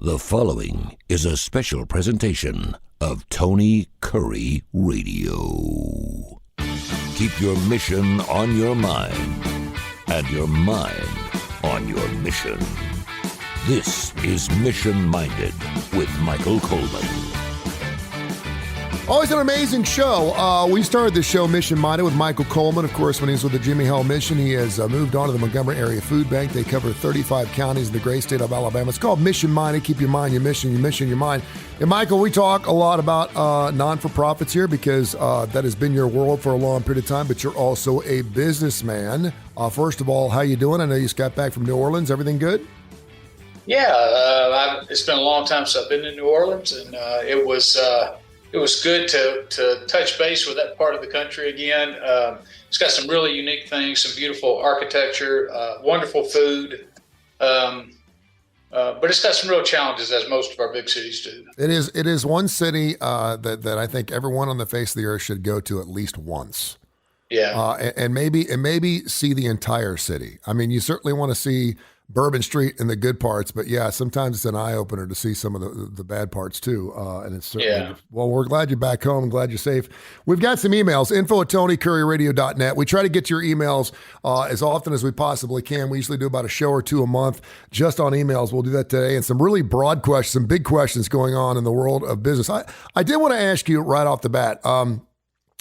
The following is a special presentation of Tony Kurre Radio. Keep your mission on your mind and your mind on your mission. This is Mission Minded with Michael Coleman. Always an amazing show. We started this show Mission Minded with Michael Coleman. Of course, when he was with the Jimmy Hill Mission, he has moved on to the Montgomery Area Food Bank. They cover 35 counties in the great state of Alabama. It's called Mission Minded. Keep your mind, your mission, your mind. And Michael, we talk a lot about non-for-profits here because that has been your world for a long period of time, but you're also a businessman. First of all, how you doing? I know you just got back from New Orleans. Everything good? Yeah, it's been a long time since I've been in New Orleans, and it was good to touch base with that part of the country again. It's got some really unique things, some beautiful architecture, wonderful food, but it's got some real challenges, as most of our big cities do. It is one city that I think everyone on the face of the earth should go to at least once. Yeah, and maybe see the entire city. I mean, you certainly want to see Bourbon Street and the good parts, but yeah, sometimes it's an eye opener to see some of the bad parts too. And it's certainly, well, we're glad you're back home. Glad you're safe. We've got some emails, info@TonyCurreRadio.net. We try to get to your emails as often as we possibly can. We usually do about a show or two a month just on emails. We'll do that today. And some really broad questions, some big questions going on in the world of business. I did want to ask you right off the bat,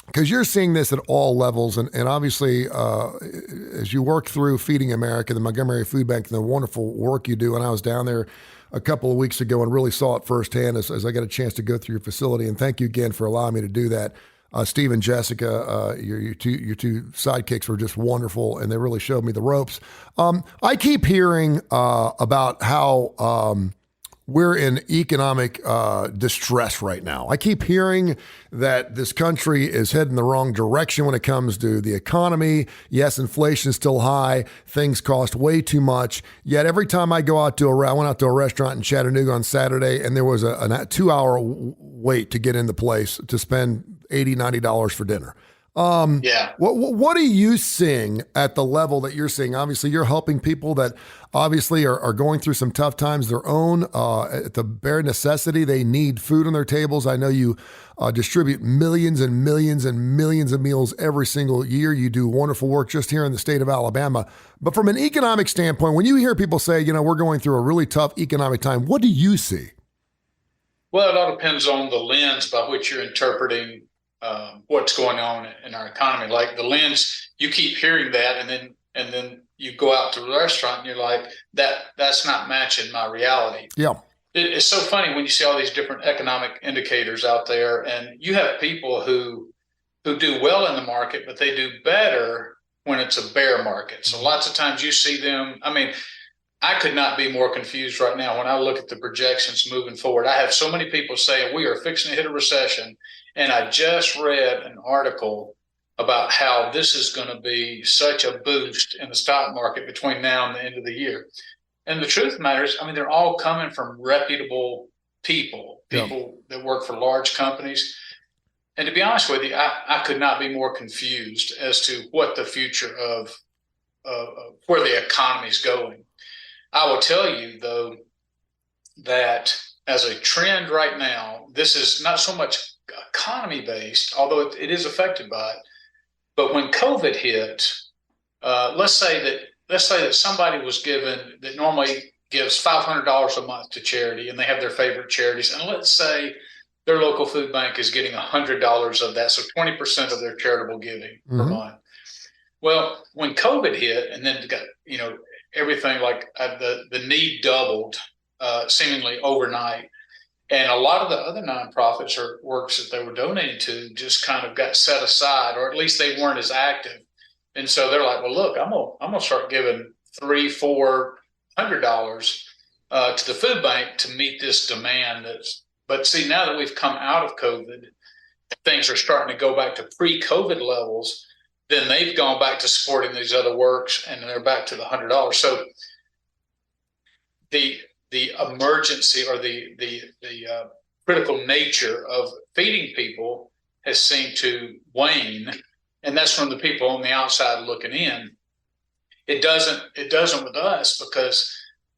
because you're seeing this at all levels, and obviously, as you work through Feeding America, the Montgomery Food Bank, and the wonderful work you do, and I was down there a couple of weeks ago and really saw it firsthand as I got a chance to go through your facility, and thank you again for allowing me to do that. Steve and Jessica, your two sidekicks were just wonderful, and they really showed me the ropes. I keep hearing about how we're in economic distress right now. I keep hearing that this country is heading the wrong direction when it comes to the economy. Yes, inflation is still high. Things cost way too much. Yet every time I go out I went out to a restaurant in Chattanooga on Saturday, and there was a 2-hour wait to get in the place to spend $80, $90 for dinner. What are you seeing at the level that you're seeing? Obviously, you're helping people that obviously are going through some tough times their own. At the bare necessity, they need food on their tables. I know you distribute millions and millions and millions of meals every single year. You do wonderful work just here in the state of Alabama. But from an economic standpoint, when you hear people say, we're going through a really tough economic time, what do you see? Well, it all depends on the lens by which you're interpreting what's going on in our economy. Like the lens, you keep hearing that, and then you go out to the restaurant and you're like, that's not matching my reality. Yeah. It's so funny when you see all these different economic indicators out there, and you have people who do well in the market, but they do better when it's a bear market. So lots of times you see them. I mean, I could not be more confused right now when I look at the projections moving forward. I have so many people saying we are fixing to hit a recession. And I just read an article about how this is going to be such a boost in the stock market between now and the end of the year. And the truth of the matter is, I mean, they're all coming from reputable people that work for large companies. And to be honest with you, I could not be more confused as to what the future of where the economy is going. I will tell you, though, that as a trend right now, this is not so much economy based, although it is affected by it. But when COVID hit, let's say that somebody was given that normally gives $500 a month to charity, and they have their favorite charities, and let's say their local food bank is getting $100 of that, so 20% of their charitable giving per month. Well, when COVID hit, and then got everything like the need doubled seemingly overnight. And a lot of the other nonprofits or works that they were donating to just kind of got set aside, or at least they weren't as active. And so they're like, well, look, I'm gonna start giving $300-$400 to the food bank to meet this demand. But see, now that we've come out of COVID, things are starting to go back to pre-COVID levels. Then they've gone back to supporting these other works, and they're back to the $100. So the emergency or the critical nature of feeding people has seemed to wane, and that's from the people on the outside looking in. It doesn't with us because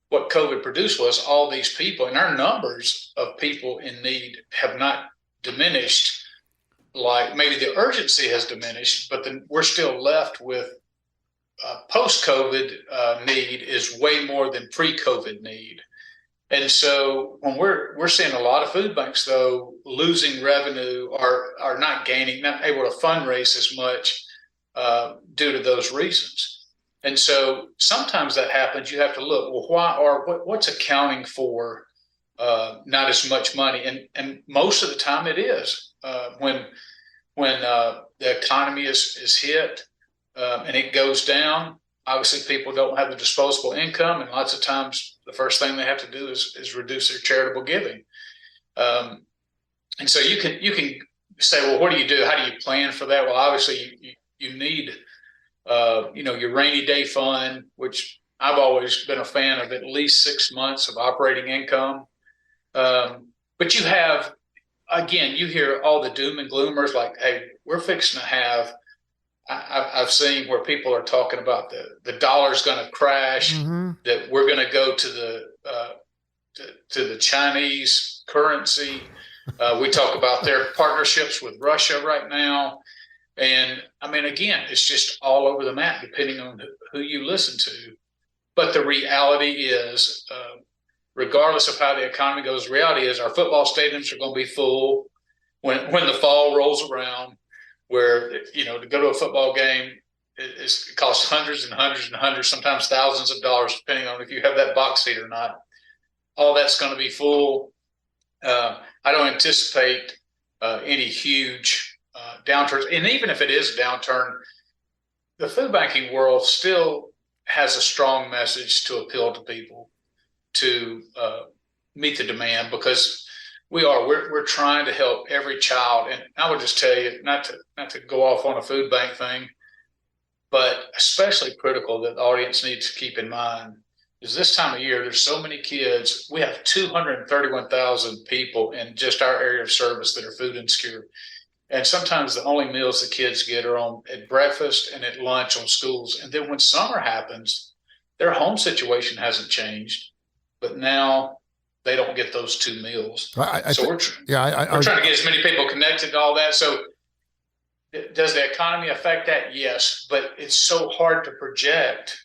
what COVID produced was all these people, and our numbers of people in need have not diminished. Like maybe the urgency has diminished, but then we're still left with post-COVID need is way more than pre-COVID need. And so when we're seeing a lot of food banks, though, losing revenue or are not gaining, not able to fundraise as much due to those reasons. And so sometimes that happens. You have to look, well, why or what's accounting for not as much money? And most of the time it is when the economy is hit and it goes down. Obviously, people don't have the disposable income, and lots of times the first thing they have to do is reduce their charitable giving. And so you can say, well, what do you do? How do you plan for that? Well, obviously, you need your rainy day fund, which I've always been a fan of at least 6 months of operating income. But you have, again, you hear all the doom and gloomers like, hey, we're fixing to have. I've seen where people are talking about the dollar's going to crash, that we're going to go to the Chinese currency. We talk about their partnerships with Russia right now. And I mean, again, it's just all over the map, depending on who you listen to. But the reality is, regardless of how the economy goes, the reality is our football stadiums are going to be full when the fall rolls around. Where to go to a football game, it costs hundreds and hundreds and hundreds, sometimes thousands of dollars, depending on if you have that box seat or not. All that's going to be full. I don't anticipate any huge downturns. And even if it is a downturn, the food banking world still has a strong message to appeal to people to meet the demand, because we're trying to help every child. And I would just tell you, not to go off on a food bank thing, but especially critical that the audience needs to keep in mind is this time of year, there's so many kids. We have 231,000 people in just our area of service that are food insecure. And sometimes the only meals the kids get are at breakfast and at lunch on schools. And then when summer happens, their home situation hasn't changed, but now they don't get those two meals. We're trying to get as many people connected to all that. So does the economy affect that? Yes, but it's so hard to project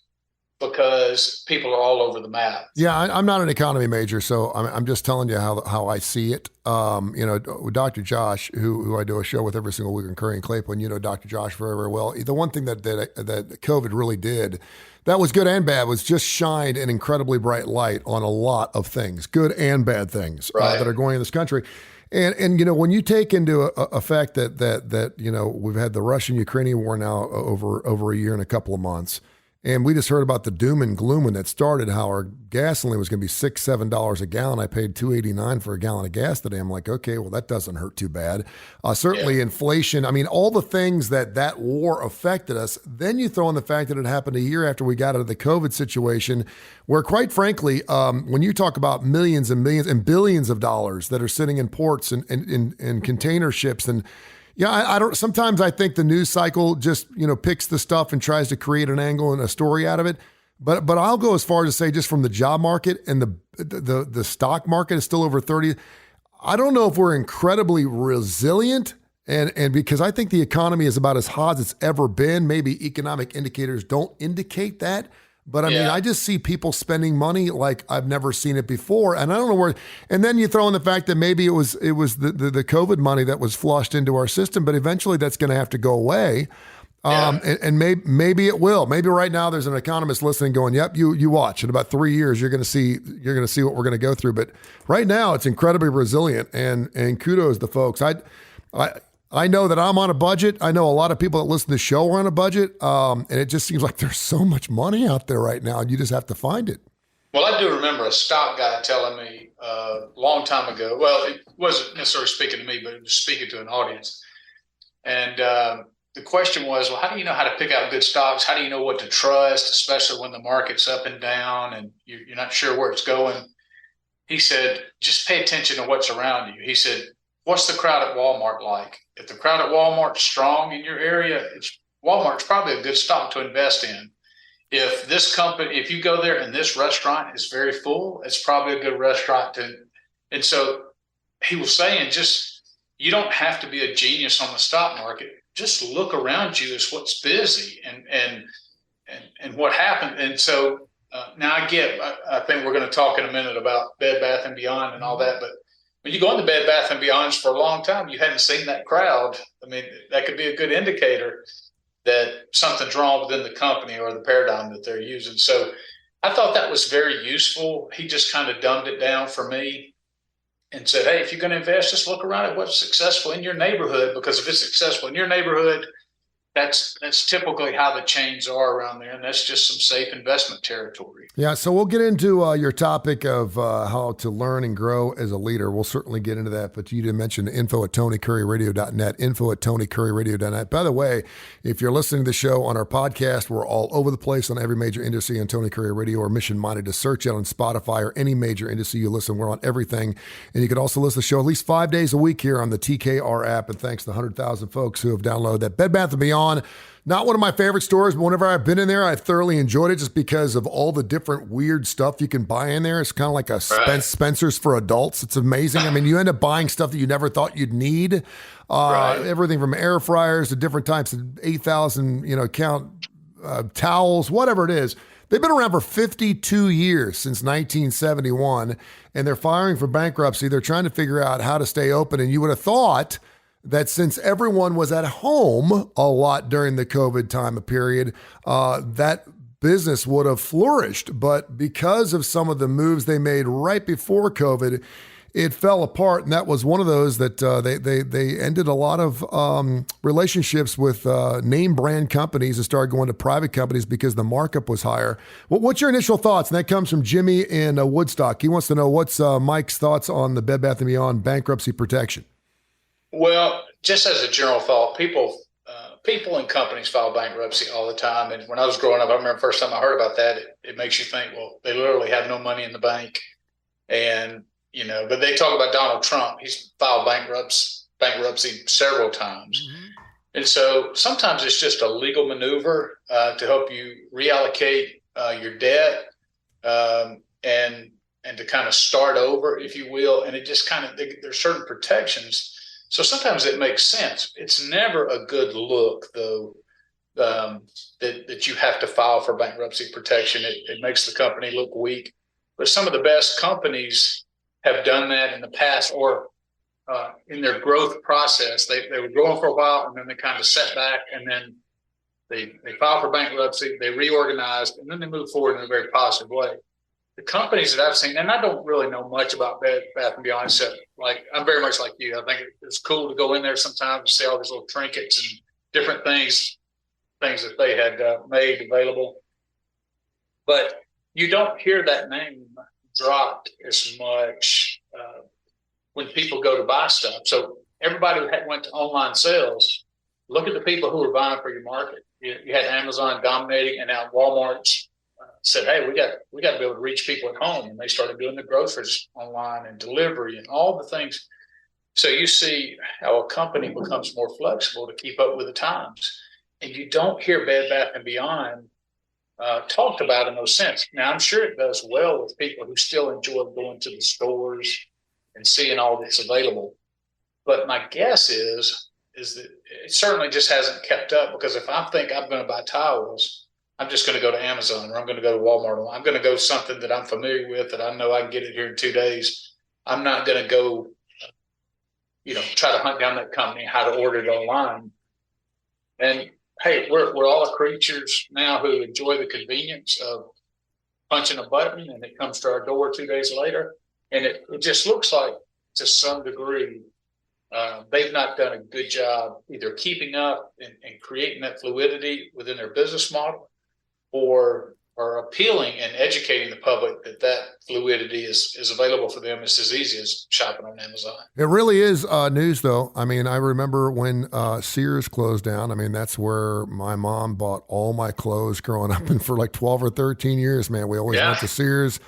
because people are all over the map. Yeah, I'm not an economy major, so I'm just telling you how I see it. Dr. Josh, who I do a show with every single week in Kurre and Claypool, Dr. Josh very, very well. The one thing that COVID really did, that was good and bad, was just shined an incredibly bright light on a lot of things, good and bad things that are going in this country. And when you take into effect that we've had the Russian-Ukrainian war now over a year and a couple of months, and we just heard about the doom and gloom when that started, how our gasoline was going to be $6-7 a gallon. I paid $2.89 for a gallon of gas today. I'm like, okay, well, that doesn't hurt too bad. Certainly inflation. I mean, all the things that war affected us. Then you throw in the fact that it happened a year after we got out of the COVID situation, where quite frankly, when you talk about millions and millions and billions of dollars that are sitting in ports and in container ships, and I don't. Sometimes I think the news cycle just picks the stuff and tries to create an angle and a story out of it. But I'll go as far as to say, just from the job market and the stock market is still over 30. I don't know if we're incredibly resilient, and because I think the economy is about as hot as it's ever been. Maybe economic indicators don't indicate that. But I mean, I just see people spending money like I've never seen it before, and I don't know where. And then you throw in the fact that maybe it was the COVID money that was flushed into our system, but eventually that's going to have to go away. And maybe it will. Maybe right now there's an economist listening, going, "Yep, you watch. In about 3 years, you're going to see what we're going to go through." But right now, it's incredibly resilient, and kudos to folks. I know that I'm on a budget. I know a lot of people that listen to the show are on a budget. And it just seems like there's so much money out there right now, and you just have to find it. Well, I do remember a stock guy telling me a long time ago, well, it wasn't necessarily speaking to me, but it was speaking to an audience. And the question was, well, how do you know how to pick out good stocks? How do you know what to trust, especially when the market's up and down and you're not sure where it's going? He said, just pay attention to what's around you. He said, what's the crowd at Walmart like? If the crowd at Walmart's strong in your area, Walmart's probably a good stock to invest in. if this company, if you go there and this restaurant is very full, it's probably a good restaurant to. And so he was saying, just, you don't have to be a genius on the stock market. Just look around you as what's busy and what happened. And so now I think we're going to talk in a minute about Bed Bath & Beyond and all that, but when you go into Bed Bath & Beyond's for a long time, you hadn't seen that crowd. I mean, that could be a good indicator that something's wrong within the company or the paradigm that they're using. So I thought that was very useful. He just kind of dumbed it down for me and said, hey, if you're going to invest, just look around at what's successful in your neighborhood, because if it's successful in your neighborhood, that's typically how the chains are around there, and that's just some safe investment territory. Yeah, so we'll get into your topic of how to learn and grow as a leader. We'll certainly get into that, but you did mention info@TonyCurryRadio.net, info@TonyCurryRadio.net. By the way, if you're listening to the show on our podcast, we're all over the place on every major industry on Tony Curry Radio, or mission-minded to search it on Spotify or any major industry you listen. We're on everything, and you can also listen to the show at least 5 days a week here on the TKR app, and thanks to the 100,000 folks who have downloaded that. Bed Bath & Beyond, not one of my favorite stores, but whenever I've been in there, I thoroughly enjoyed it just because of all the different weird stuff you can buy in there. It's kind of like a Spencer's for adults. It's amazing. I mean, you end up buying stuff that you never thought you'd need. Everything from air fryers to different types of 8,000, count towels, whatever it is. They've been around for 52 years, since 1971, and they're filing for bankruptcy. They're trying to figure out how to stay open, and you would have thought that since everyone was at home a lot during the COVID time period, that business would have flourished. But because of some of the moves they made right before COVID, it fell apart. And that was one of those that they ended a lot of relationships with name brand companies and started going to private companies because the markup was higher. What's your initial thoughts? And that comes from Jimmy in Woodstock. He wants to know, what's Mike's thoughts on the Bed Bath & Beyond bankruptcy protection? Well, just as a general thought, people and companies file bankruptcy all the time. And when I was growing up, I remember the first time I heard about that, it makes you think, well, they literally have no money in the bank. And, but they talk about Donald Trump. He's filed bankruptcy several times. Mm-hmm. And so sometimes it's just a legal maneuver to help you reallocate your debt and to kind of start over, if you will. And it just there's certain protections. So sometimes it makes sense. It's never a good look, though, that you have to file for bankruptcy protection. It makes the company look weak. But some of the best companies have done that in the past, or in their growth process. They were growing for a while, and then they kind of set back, and then they filed for bankruptcy, they reorganized, and then they moved forward in a very positive way. The companies that I've seen, and I don't really know much about Bed Bath & Beyond, except I'm very much like you. I think it's cool to go in there sometimes and see all these little trinkets and different things that they had made available. But you don't hear that name dropped as much when people go to buy stuff. So everybody who went to online sales, look at the people who were buying for your market. You had Amazon dominating, and now Walmart's said, hey, we got to be able to reach people at home. And they started doing the groceries online and delivery and all the things. So you see how a company becomes more flexible to keep up with the times. And you don't hear Bed Bath & Beyond talked about in those sense. Now, I'm sure it does well with people who still enjoy going to the stores and seeing all that's available. But my guess is that it certainly just hasn't kept up, because if I think I'm going to buy towels, I'm just going to go to Amazon, or I'm going to go to Walmart, or I'm going to go something that I'm familiar with, that I know I can get it here in 2 days. I'm not going to go, try to hunt down that company, how to order it online. And hey, we're all creatures now who enjoy the convenience of punching a button and it comes to our door 2 days later. And it just looks like, to some degree, they've not done a good job either keeping up and creating that fluidity within their business model, or appealing and educating the public that fluidity is available for them. It's as easy as shopping on Amazon. It really is news, though. I mean, I remember when Sears closed down. I mean, that's where my mom bought all my clothes growing up, and for like 12 or 13 years, man, we always went to Sears,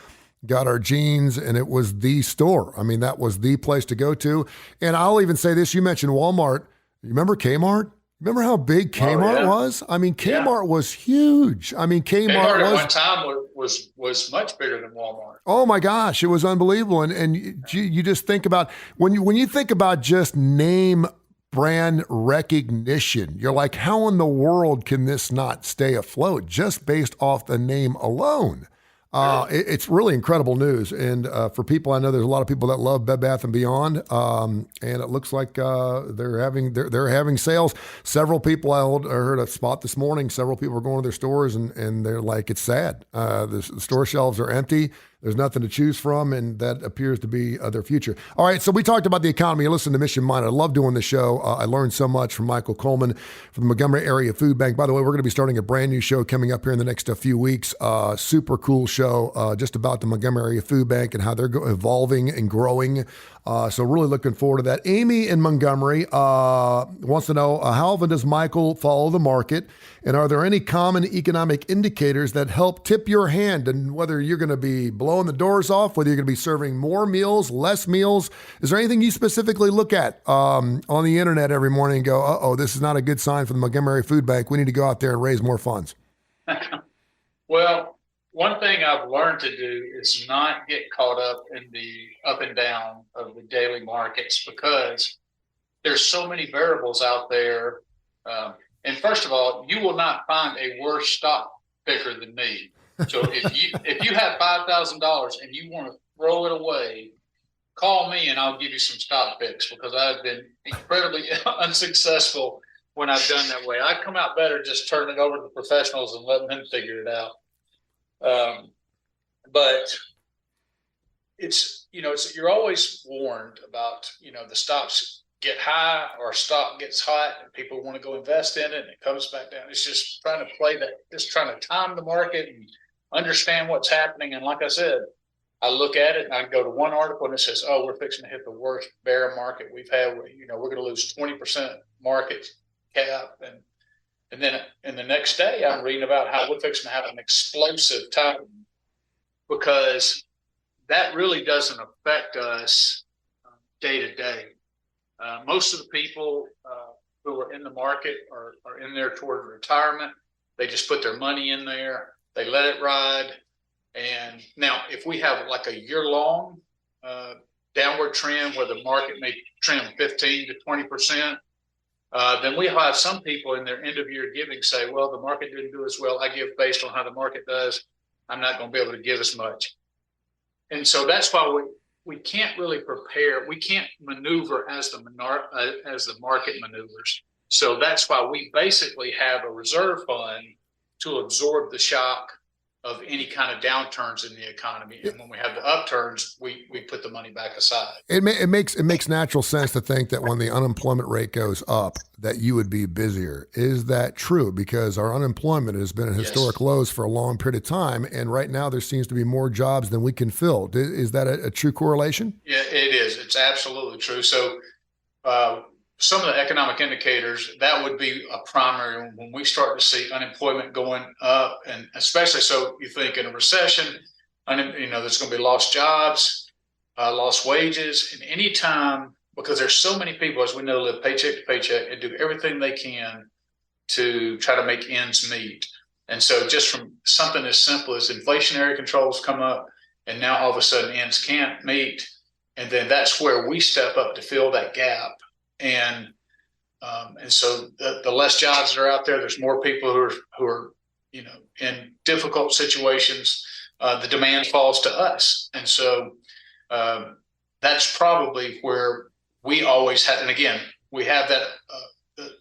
got our jeans, and it was the store. I mean, that was the place to go to. And I'll even say this, you mentioned Walmart. You remember Kmart? Remember how big Kmart was? I mean, Kmart was huge. I mean, Kmart at was one time was much bigger than Walmart. Oh my gosh, it was unbelievable. And you just think about when you think about just name brand recognition, you're like, how in the world can this not stay afloat just based off the name alone? It's really incredible news. And for people, I know there's a lot of people that love Bed Bath & Beyond, and it looks like they're having sales. Several people, I heard a spot this morning, several people are going to their stores, and they're like, it's sad. The store shelves are empty. There's nothing to choose from, and that appears to be their future. All right, so we talked about the economy. You listen to Mission Mind. I love doing this show. I learned so much from Michael Coleman from the Montgomery Area Food Bank. By the way, we're going to be starting a brand new show coming up here in the next few weeks. Super cool show just about the Montgomery Area Food Bank and how they're evolving and growing. So really looking forward to that. Amy in Montgomery wants to know, how often does Michael follow the market? And are there any common economic indicators that help tip your hand and whether you're going to be blowing the doors off, whether you're going to be serving more meals, less meals? Is there anything you specifically look at on the internet every morning and go, uh-oh, this is not a good sign for the Montgomery Food Bank. We need to go out there and raise more funds? Well, one thing I've learned to do is not get caught up in the up and down of the daily markets because there's so many variables out there. And first of all, you will not find a worse stock picker than me. So if you have $5,000 and you want to throw it away, call me and I'll give you some stock picks because I've been incredibly unsuccessful when I've done that way. I come out better just turning it over to the professionals and letting them figure it out. But it's you're always warned about, the stocks get high or stock gets hot and people want to go invest in it and it comes back down. It's just trying to play that, just trying to time the market and understand what's happening. And like I said, I look at it and I go to one article and it says, oh, we're fixing to hit the worst bear market we've had. We're going to lose 20% market cap. And then in the next day, I'm reading about how we're fixing to have an explosive time because that really doesn't affect us day to day. Most of the people who are in the market are in there toward retirement. They just put their money in there. They let it ride. And now if we have like a year-long downward trend where the market may trend 15 to 20%, then we have some people in their end-of-year giving say, well, the market didn't do as well. I give based on how the market does. I'm not going to be able to give as much. And so that's why we can't really prepare. We can't maneuver as the market maneuvers. So that's why we basically have a reserve fund to absorb the shock of any kind of downturns in the economy. And when we have the upturns, we put the money back aside. It makes natural sense to think that when the unemployment rate goes up, that you would be busier. Is that true? Because our unemployment has been at historic lows for a long period of time. And right now there seems to be more jobs than we can fill. Is that a true correlation? Yeah, it is. It's absolutely true. So some of the economic indicators, that would be a primary when we start to see unemployment going up, and especially so you think in a recession, there's going to be lost jobs, lost wages, and any time, because there's so many people, as we know, live paycheck to paycheck and do everything they can to try to make ends meet. And so just from something as simple as inflationary controls come up, and now all of a sudden ends can't meet, and then that's where we step up to fill that gap. And so the less jobs that are out there, there's more people who are in difficult situations. The demand falls to us, and so that's probably where we always have. And again, we have that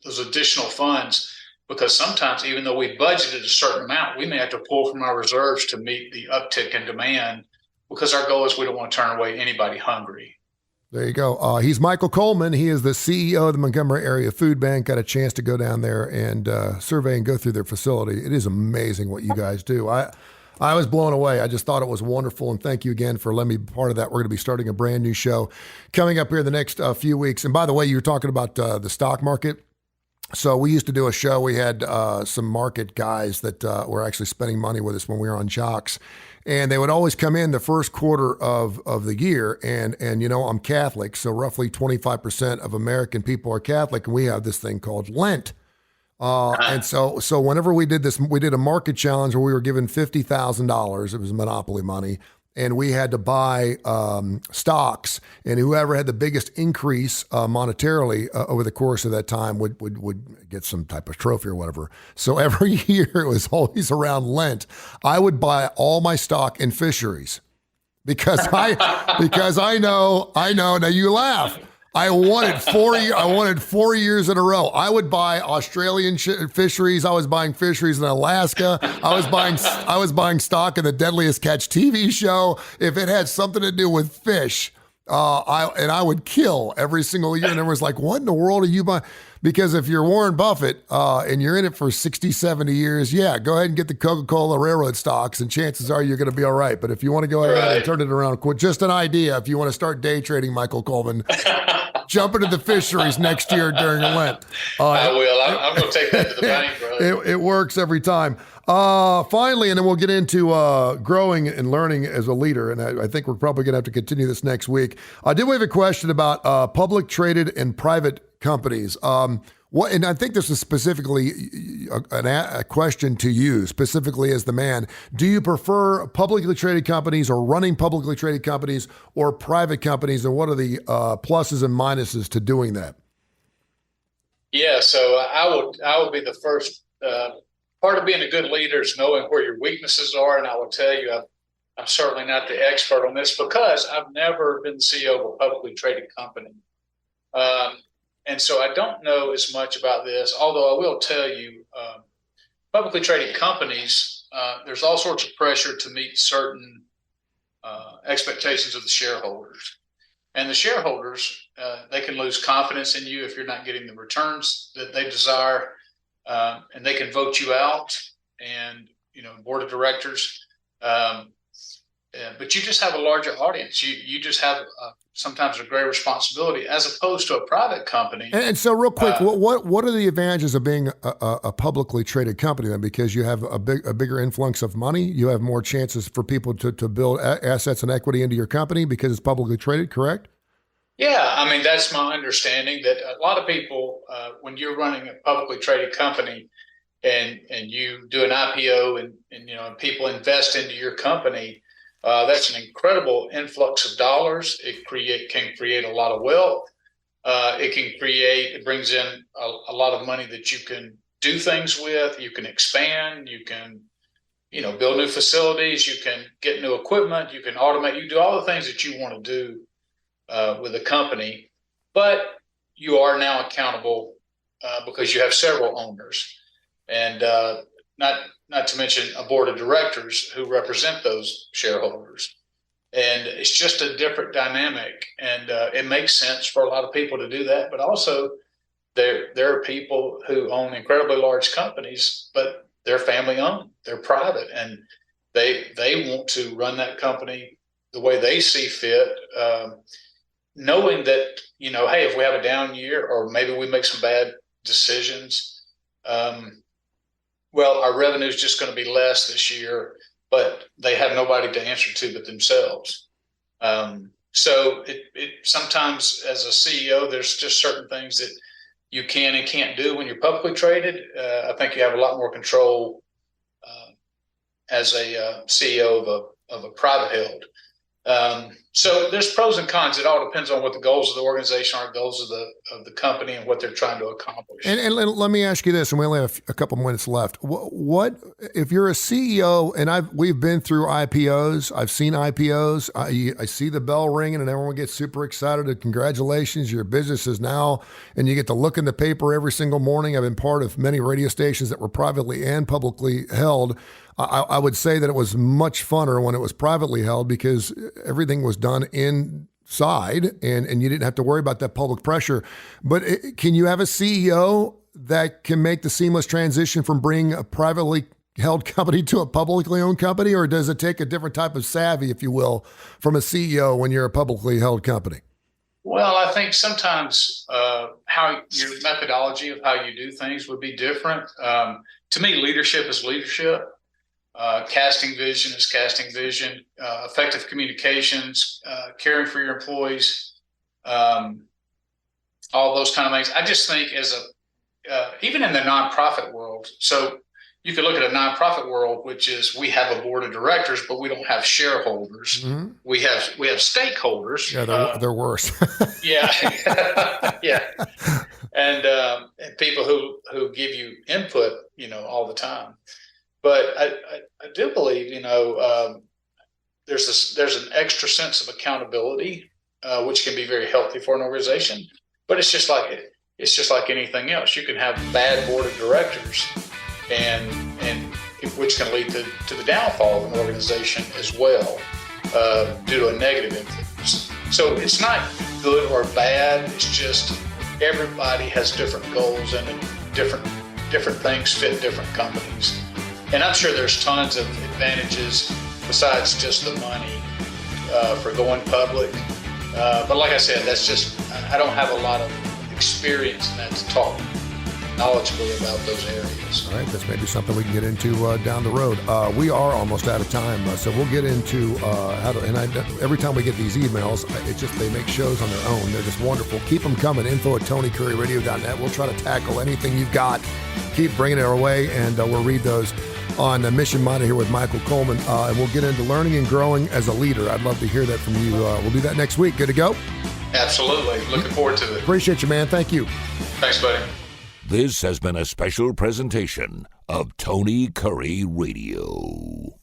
those additional funds because sometimes, even though we budgeted a certain amount, we may have to pull from our reserves to meet the uptick in demand because our goal is we don't want to turn away anybody hungry. There you go. He's Michael Coleman. He is the CEO of the Montgomery Area Food Bank. Got a chance to go down there and survey and go through their facility. It is amazing what you guys do. I was blown away. I just thought it was wonderful. And thank you again for letting me be part of that. We're going to be starting a brand new show coming up here in the next few weeks. And by the way, you were talking about the stock market. So we used to do a show. We had some market guys that were actually spending money with us when we were on Jocks. And they would always come in the first quarter of the year. And I'm Catholic, so roughly 25% of American people are Catholic. And we have this thing called Lent, And so whenever we did this, we did a market challenge where we were given $50,000. It was monopoly money. And we had to buy stocks, and whoever had the biggest increase monetarily over the course of that time would get some type of trophy or whatever. So every year, it was always around Lent, I would buy all my stock in fisheries because I know. Now you laugh. I wanted 4 years in a row. I would buy Australian fisheries. I was buying fisheries in Alaska. I was buying stock in the Deadliest Catch TV show. If it had something to do with fish, I would kill every single year. And everyone's like, what in the world are you buying? Because if you're Warren Buffett and you're in it for 60, 70 years, yeah, go ahead and get the Coca-Cola Railroad stocks, and chances are you're going to be all right. But if you want to go ahead and turn it around, just an idea, if you want to start day trading, Michael Coleman, jump into the fisheries next year during Lent. I will. I'm going to take that to the bank, brother. It works every time. Finally, and then we'll get into growing and learning as a leader, and I think we're probably going to have to continue this next week. Did we have a question about public traded and private companies? And I think this is specifically a question to you, specifically as the man. Do you prefer publicly traded companies or running publicly traded companies or private companies, and what are the pluses and minuses to doing that? Yeah, so I would be the first. Part of being a good leader is knowing where your weaknesses are, and I will tell you, I'm certainly not the expert on this because I've never been the CEO of a publicly traded company. And so I don't know as much about this, although I will tell you, publicly traded companies, there's all sorts of pressure to meet certain expectations of the shareholders. And the shareholders, they can lose confidence in you if you're not getting the returns that they desire, and they can vote you out and, board of directors. But you just have a larger audience. You just have sometimes a great responsibility as opposed to a private company. And so real quick, what are the advantages of being a publicly traded company then? Because you have a bigger influx of money. You have more chances for people to build assets and equity into your company because it's publicly traded, correct? Yeah, I mean, that's my understanding that a lot of people, when you're running a publicly traded company and you do an IPO and people invest into your company, that's an incredible influx of dollars. It can create a lot of wealth. It brings in a lot of money that you can do things with. You can expand. You can, build new facilities. You can get new equipment. You can automate. You do all the things that you want to do with a company, but you are now accountable because you have several owners, and not to mention a board of directors who represent those shareholders. And it's just a different dynamic, and it makes sense for a lot of people to do that. But also, there are people who own incredibly large companies, but they're family owned, they're private, and they want to run that company the way they see fit. Knowing that, hey, if we have a down year or maybe we make some bad decisions, our revenue is just going to be less this year, but they have nobody to answer to but themselves. So it sometimes as a CEO, there's just certain things that you can and can't do when you're publicly traded. I think you have a lot more control as a CEO of a private held. So there's pros and cons. It all depends on what the goals of the organization are, goals of the company, and what they're trying to accomplish. And let me ask you this, and we only have a couple minutes left. What if you're a CEO, and we've been through IPOs, I've seen IPOs, I see the bell ringing and everyone gets super excited and congratulations, your business is now, and you get to look in the paper every single morning. I've been part of many radio stations that were privately and publicly held. I would say that it was much funner when it was privately held because everything was done inside and you didn't have to worry about that public pressure. But can you have a CEO that can make the seamless transition from bringing a privately held company to a publicly owned company, or does it take a different type of savvy, if you will, from a CEO when you're a publicly held company? Well, I think sometimes how your methodology of how you do things would be different. To me, leadership is leadership. Casting vision is casting vision, effective communications, caring for your employees, all those kind of things. I just think as even in the nonprofit world. So you could look at a nonprofit world, which is we have a board of directors, but we don't have shareholders. Mm-hmm. We have stakeholders. Yeah, they're worse. Yeah, yeah, and people who give you input, all the time. But I do believe, there's an extra sense of accountability, which can be very healthy for an organization. But it's just like anything else. You can have bad board of directors, and which can lead to the downfall of an organization as well, due to a negative influence. So it's not good or bad. It's just everybody has different goals, and different things fit different companies. And I'm sure there's tons of advantages besides just the money for going public. But like I said, I don't have a lot of experience in that to talk knowledgeably about those areas. All right, that's maybe something we can get into down the road. We are almost out of time, so we'll get into how to. And every time we get these emails, they make shows on their own. They're just wonderful. Keep them coming. info@TonyCurryRadio.net. We'll try to tackle anything you've got. Keep bringing it our way, and we'll read those on Mission Minded here with Michael Coleman, and we'll get into learning and growing as a leader. I'd love to hear that from you. We'll do that next week. Good to go? Absolutely. Looking forward to it. Appreciate you, man. Thank you. Thanks, buddy. This has been a special presentation of Tony Curry Radio.